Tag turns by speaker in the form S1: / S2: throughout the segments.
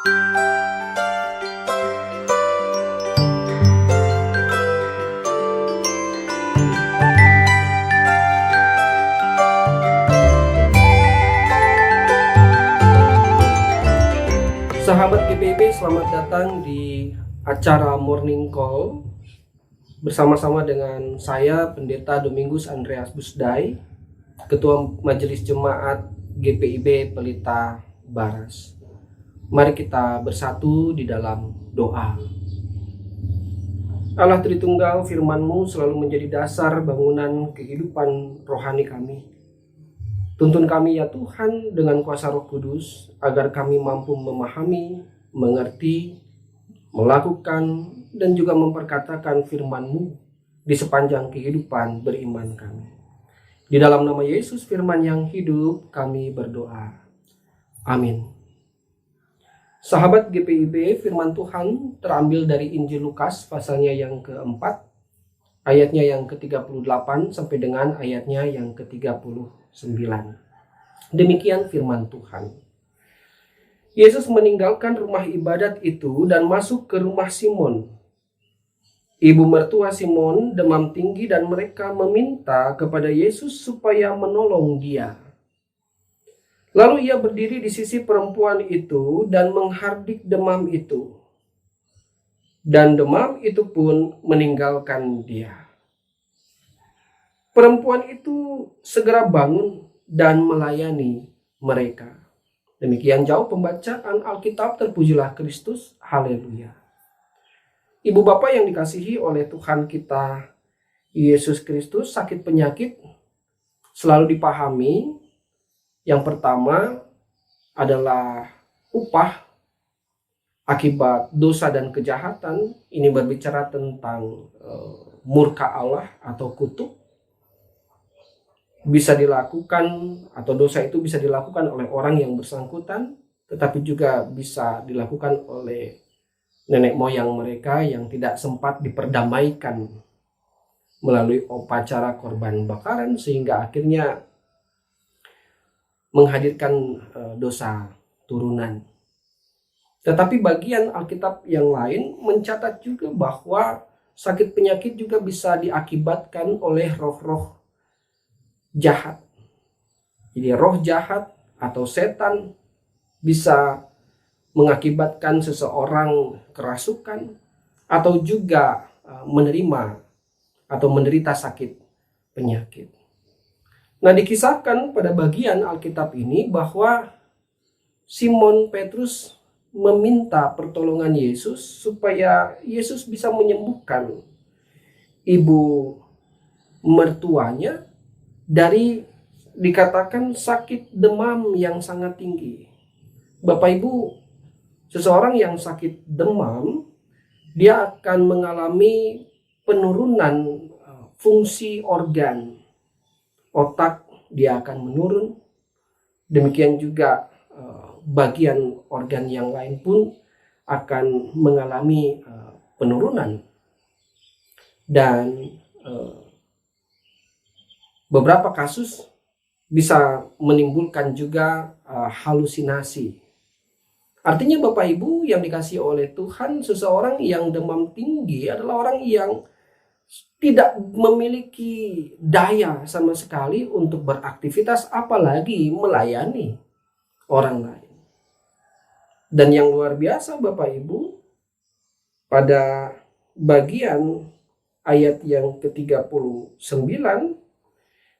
S1: Sahabat GPIB, selamat datang di acara Morning Call bersama-sama dengan saya Pendeta Domingus Andreas Busdai, Ketua Majelis Jemaat GPIB Pelita Baras. Mari kita bersatu di dalam doa. Allah Tritunggal, firman-Mu selalu menjadi dasar bangunan kehidupan rohani kami. Tuntun kami ya Tuhan dengan kuasa Roh Kudus, agar kami mampu memahami, mengerti, melakukan, dan juga memperkatakan firman-Mu di sepanjang kehidupan beriman kami. Di dalam nama Yesus firman yang hidup kami berdoa. Amin. Sahabat GPIB, firman Tuhan terambil dari Injil Lukas pasalnya yang keempat, ayatnya yang ke-38 sampai dengan ayatnya yang ke-39. Demikian firman Tuhan. Yesus meninggalkan rumah ibadat itu dan masuk ke rumah Simon. Ibu mertua Simon demam tinggi dan mereka meminta kepada Yesus supaya menolong dia. Lalu ia berdiri di sisi perempuan itu dan menghardik demam itu. Dan demam itu pun meninggalkan dia. Perempuan itu segera bangun dan melayani mereka. Demikian jauh pembacaan Alkitab, terpujilah Kristus, haleluya. Ibu bapak yang dikasihi oleh Tuhan kita Yesus Kristus, sakit penyakit selalu dipahami. Yang pertama adalah upah akibat dosa dan kejahatan. Ini berbicara tentang murka Allah atau kutuk. Bisa dilakukan, atau dosa itu bisa dilakukan oleh orang yang bersangkutan, tetapi juga bisa dilakukan oleh nenek moyang mereka yang tidak sempat diperdamaikan melalui upacara korban bakaran, sehingga akhirnya menghadirkan dosa turunan. Tetapi bagian Alkitab yang lain mencatat juga bahwa sakit penyakit juga bisa diakibatkan oleh roh-roh jahat. Jadi roh jahat atau setan bisa mengakibatkan seseorang kerasukan atau juga menerima atau menderita sakit penyakit. Nah, dikisahkan pada bagian Alkitab ini bahwa Simon Petrus meminta pertolongan Yesus supaya Yesus bisa menyembuhkan ibu mertuanya dari dikatakan sakit demam yang sangat tinggi. Bapak Ibu, seseorang yang sakit demam, dia akan mengalami penurunan fungsi organ. Otak dia akan menurun. Demikian juga bagian organ yang lain pun akan mengalami penurunan. Dan beberapa kasus bisa menimbulkan juga halusinasi. Artinya Bapak Ibu yang dikasihi oleh Tuhan, seseorang yang demam tinggi adalah orang yang tidak memiliki daya sama sekali untuk beraktivitas, apalagi melayani orang lain. Dan yang luar biasa Bapak Ibu, pada bagian ayat yang ke-39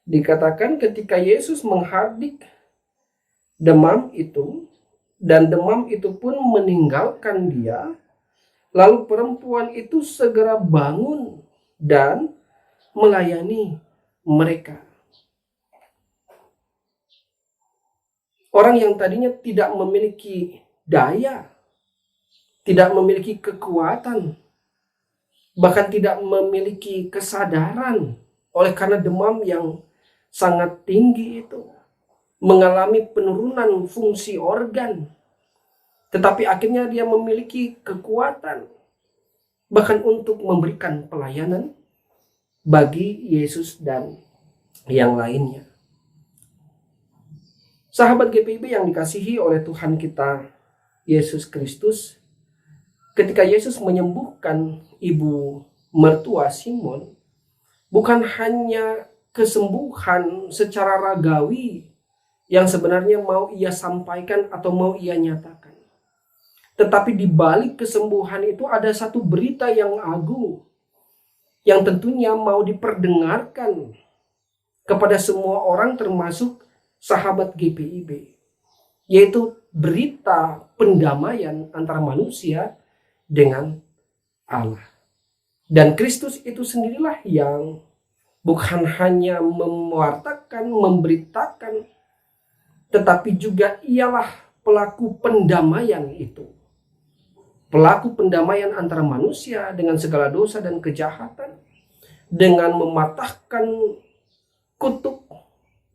S1: dikatakan ketika Yesus menghardik demam itu dan demam itu pun meninggalkan dia, lalu perempuan itu segera bangun dan melayani mereka. Orang yang tadinya tidak memiliki daya, tidak memiliki kekuatan, bahkan tidak memiliki kesadaran oleh karena demam yang sangat tinggi itu, mengalami penurunan fungsi organ, tetapi akhirnya dia memiliki kekuatan bahkan untuk memberikan pelayanan bagi Yesus dan yang lainnya. Sahabat GPIB yang dikasihi oleh Tuhan kita Yesus Kristus, ketika Yesus menyembuhkan ibu mertua Simon, bukan hanya kesembuhan secara ragawi yang sebenarnya mau ia sampaikan atau mau ia nyatakan. Tetapi di balik kesembuhan itu ada satu berita yang agung, yang tentunya mau diperdengarkan kepada semua orang termasuk sahabat GPIB. Yaitu berita pendamaian antara manusia dengan Allah. Dan Kristus itu sendirilah yang bukan hanya mewartakan, memberitakan, tetapi juga ialah pelaku pendamaian itu. Pelaku pendamaian antara manusia dengan segala dosa dan kejahatan, dengan mematahkan kutuk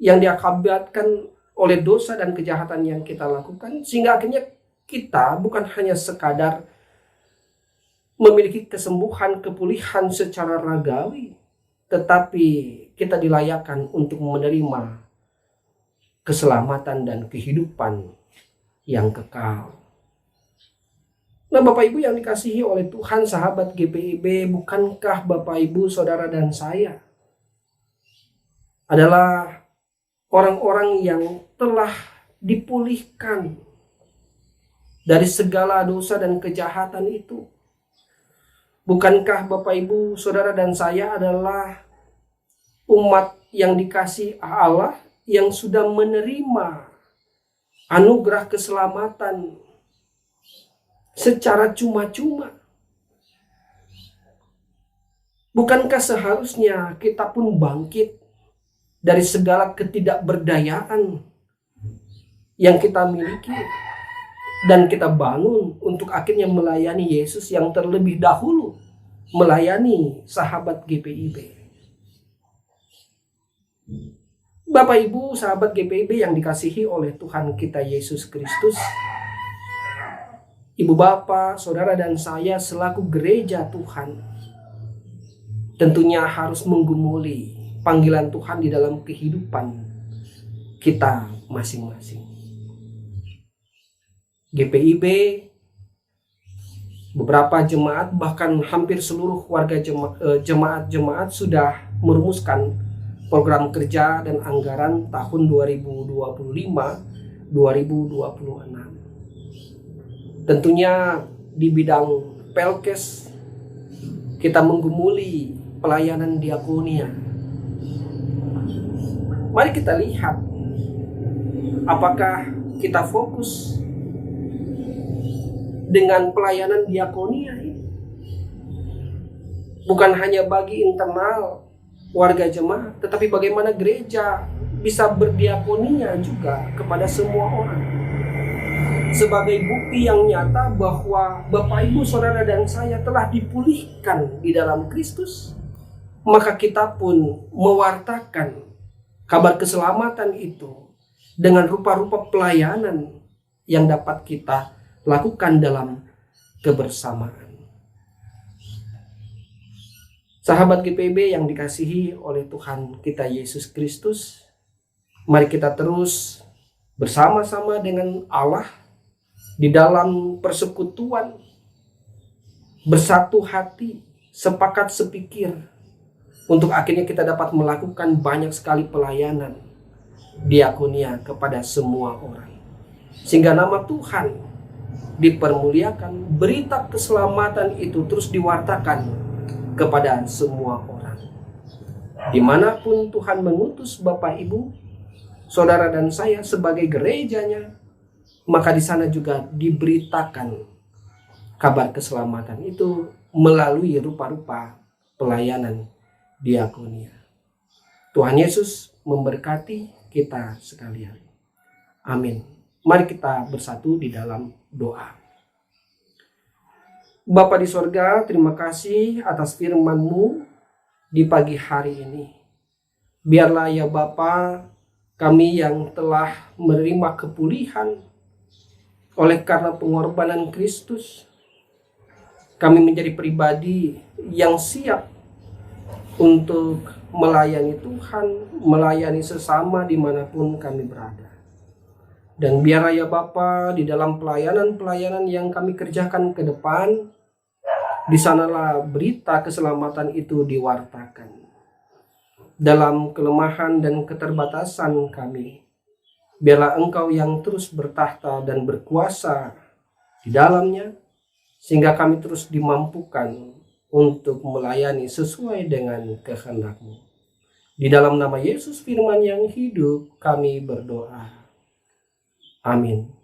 S1: yang diakibatkan oleh dosa dan kejahatan yang kita lakukan, sehingga akhirnya kita bukan hanya sekadar memiliki kesembuhan, kepulihan secara ragawi, tetapi kita dilayakkan untuk menerima keselamatan dan kehidupan yang kekal. Nah, Bapak Ibu yang dikasihi oleh Tuhan, sahabat GPIB, bukankah Bapak Ibu, saudara dan saya adalah orang-orang yang telah dipulihkan dari segala dosa dan kejahatan itu? Bukankah Bapak Ibu, saudara dan saya adalah umat yang dikasihi Allah yang sudah menerima anugerah keselamatan secara cuma-cuma? Bukankah seharusnya kita pun bangkit dari segala ketidakberdayaan yang kita miliki dan kita bangun untuk akhirnya melayani Yesus yang terlebih dahulu melayani sahabat GPIB? Bapak Ibu, sahabat GPIB yang dikasihi oleh Tuhan kita Yesus Kristus, Ibu Bapak, saudara dan saya selaku gereja Tuhan tentunya harus menggumuli panggilan Tuhan di dalam kehidupan kita masing-masing. GPIB, beberapa jemaat, bahkan hampir seluruh warga jemaat sudah merumuskan program kerja dan anggaran tahun 2025-2026. Tentunya di bidang Pelkes kita menggumuli pelayanan diakonia. Mari kita lihat apakah kita fokus dengan pelayanan diakonia ini. Bukan hanya bagi internal warga jemaat, tetapi bagaimana gereja bisa berdiakonia juga kepada semua orang. Sebagai bukti yang nyata bahwa Bapak Ibu, saudara dan saya telah dipulihkan di dalam Kristus, maka kita pun mewartakan kabar keselamatan itu dengan rupa-rupa pelayanan yang dapat kita lakukan dalam kebersamaan. Sahabat GPIB yang dikasihi oleh Tuhan kita Yesus Kristus, mari kita terus bersama-sama dengan Allah di dalam persekutuan, bersatu hati, sepakat sepikir, untuk akhirnya kita dapat melakukan banyak sekali pelayanan diakonia kepada semua orang, sehingga nama Tuhan dipermuliakan, berita keselamatan itu terus diwartakan kepada semua orang. Dimanapun Tuhan mengutus Bapak Ibu, saudara dan saya sebagai gerejanya, maka di sana juga diberitakan kabar keselamatan itu melalui rupa-rupa pelayanan diakonia. Tuhan Yesus memberkati kita sekalian. Amin. Mari kita bersatu di dalam doa. Bapa di sorga, terima kasih atas firman-Mu di pagi hari ini. Biarlah ya Bapa, kami yang telah menerima kepulihan oleh karena pengorbanan Kristus, kami menjadi pribadi yang siap untuk melayani Tuhan, melayani sesama dimanapun kami berada. Dan biar ya Bapa, di dalam pelayanan-pelayanan yang kami kerjakan ke depan, di sanalah berita keselamatan itu diwartakan. Dalam kelemahan dan keterbatasan kami, biarlah Engkau yang terus bertahta dan berkuasa di dalamnya, sehingga kami terus dimampukan untuk melayani sesuai dengan kehendak-Mu. Di dalam nama Yesus Firman yang hidup, kami berdoa. Amin.